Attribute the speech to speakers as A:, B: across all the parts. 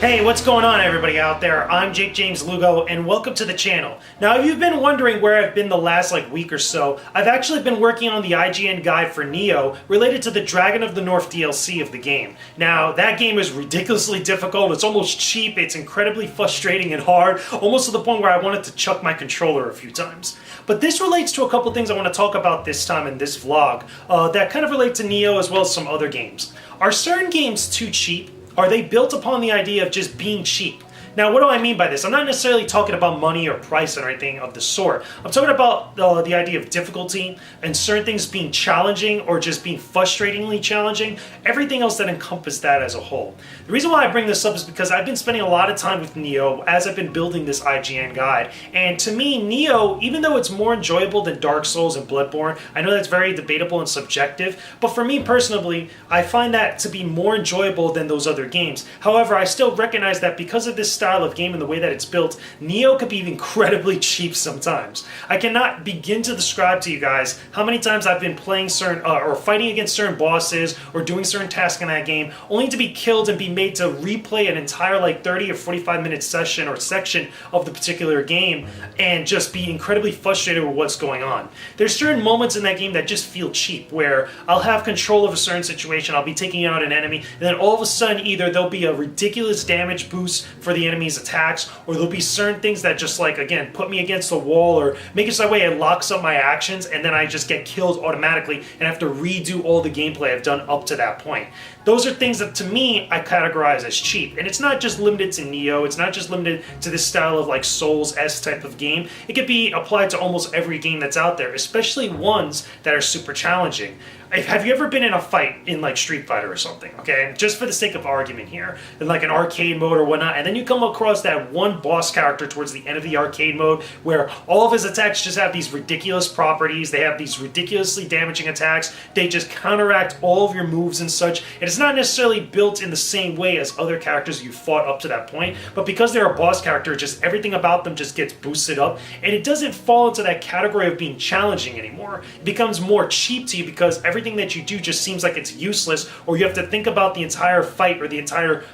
A: Hey, what's going on everybody out there? I'm Jakejames Lugo and welcome to the channel. Now if you've been wondering where I've been the last week or so, I've actually been working on the IGN guide for Nioh related to the Dragon of the North DLC of the game. Now that game is ridiculously difficult, it's almost cheap, it's incredibly frustrating and hard, almost to the point where I wanted to chuck my controller a few times. But this relates to a couple things I want to talk about this time in this vlog that kind of relate to Nioh as well as some other games. Are certain games too cheap? Are they built upon the idea of just being cheap? Now, what do I mean by this? I'm not necessarily talking about money or price or anything of the sort. I'm talking about the idea of difficulty and certain things being challenging or just being frustratingly challenging, everything else that encompasses that as a whole. The reason why I bring this up is because I've been spending a lot of time with Nioh as I've been building this IGN guide. And to me, Nioh, even though it's more enjoyable than Dark Souls and Bloodborne, I know that's very debatable and subjective, but for me personally, I find that to be more enjoyable than those other games. However, I still recognize that because of this style of game and the way that it's built, Nioh could be incredibly cheap sometimes. I cannot begin to describe to you guys how many times I've been playing certain or fighting against certain bosses or doing certain tasks in that game only to be killed and be made to replay an entire 30 or 45 minute session or section of the particular game and just be incredibly frustrated with what's going on. There's certain moments in that game that just feel cheap where I'll have control of a certain situation, I'll be taking out an enemy, and then all of a sudden either there'll be a ridiculous damage boost for the enemy's attacks, or there'll be certain things that just again put me against the wall or make it so that way it locks up my actions and then I just get killed automatically and have to redo all the gameplay I've done up to that point. Those are things that to me I categorize as cheap, and it's not just limited to Nioh, it's not just limited to this style of Souls-esque type of game. It could be applied to almost every game that's out there, especially ones that are super challenging. Have you ever been in a fight in Street Fighter or something, okay? Just for the sake of argument here, in an arcade mode or whatnot, and then you come across that one boss character towards the end of the arcade mode where all of his attacks just have these ridiculous properties, they have these ridiculously damaging attacks, they just counteract all of your moves and such, and it's not necessarily built in the same way as other characters you fought up to that point, but because they're a boss character, just everything about them just gets boosted up, and it doesn't fall into that category of being challenging anymore. It becomes more cheap to you because everything that you do just seems like it's useless, or you have to think about the entire fight or the entire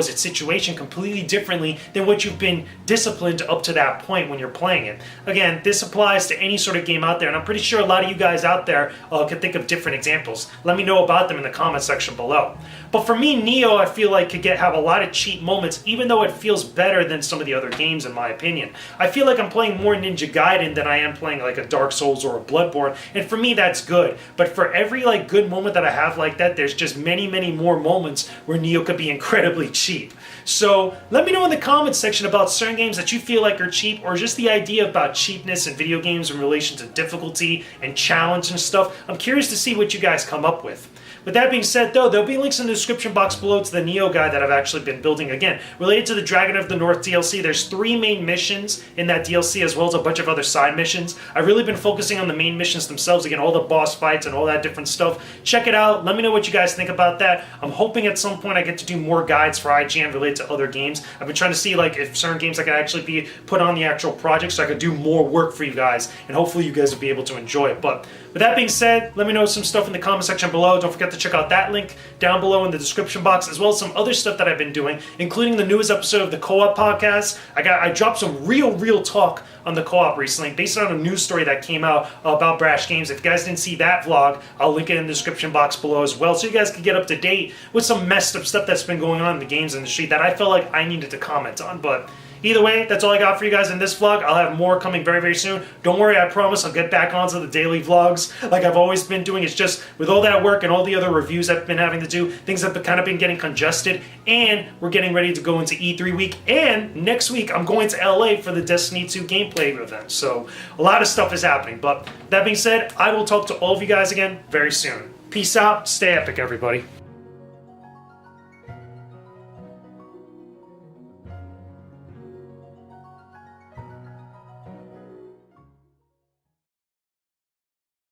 A: situation completely differently than what you've been disciplined up to that point when you're playing it. Again, this applies to any sort of game out there, and I'm pretty sure a lot of you guys out there can think of different examples. Let me know about them in the comment section below. But for me, Nioh, I feel could have a lot of cheap moments, even though it feels better than some of the other games in my opinion. I feel like I'm playing more Ninja Gaiden than I am playing a Dark Souls or a Bloodborne, and for me that's good. But for every good moment that I have like that, there's just many more moments where Nioh could be incredibly cheap. So let me know in the comments section about certain games that you feel are cheap, or just the idea about cheapness in video games in relation to difficulty and challenge and stuff. I'm curious to see what you guys come up with. With that being said though, there'll be links in the description box below to the Nioh guide that I've actually been building. Again, related to the Dragon of the North DLC, there's 3 main missions in that DLC as well as a bunch of other side missions. I've really been focusing on the main missions themselves, again, all the boss fights and all that different stuff. Check it out, let me know what you guys think about that. I'm hoping at some point I get to do more guides for IGN related to other games. I've been trying to see if certain games I could actually be put on the actual project so I could do more work for you guys, and hopefully you guys will be able to enjoy it. But with that being said, let me know some stuff in the comment section below. Don't forget to check out that link down below in the description box, as well as some other stuff that I've been doing, including the newest episode of the Co-op podcast. I dropped some real talk on the Co-op recently, based on a news story that came out about Brash Games. If you guys didn't see that vlog, I'll link it in the description box below as well, so you guys can get up to date with some messed up stuff that's been going on in the games industry that I felt like I needed to comment on. But either way, that's all I got for you guys in this vlog. I'll have more coming very soon. Don't worry, I promise I'll get back onto the daily vlogs like I've always been doing. It's just with all that work and all the other reviews I've been having to do, things have kind of been getting congested, and we're getting ready to go into E3 week, and next week I'm going to LA for the Destiny 2 gameplay event. So a lot of stuff is happening. But that being said, I will talk to all of you guys again very soon. Peace out, stay epic everybody.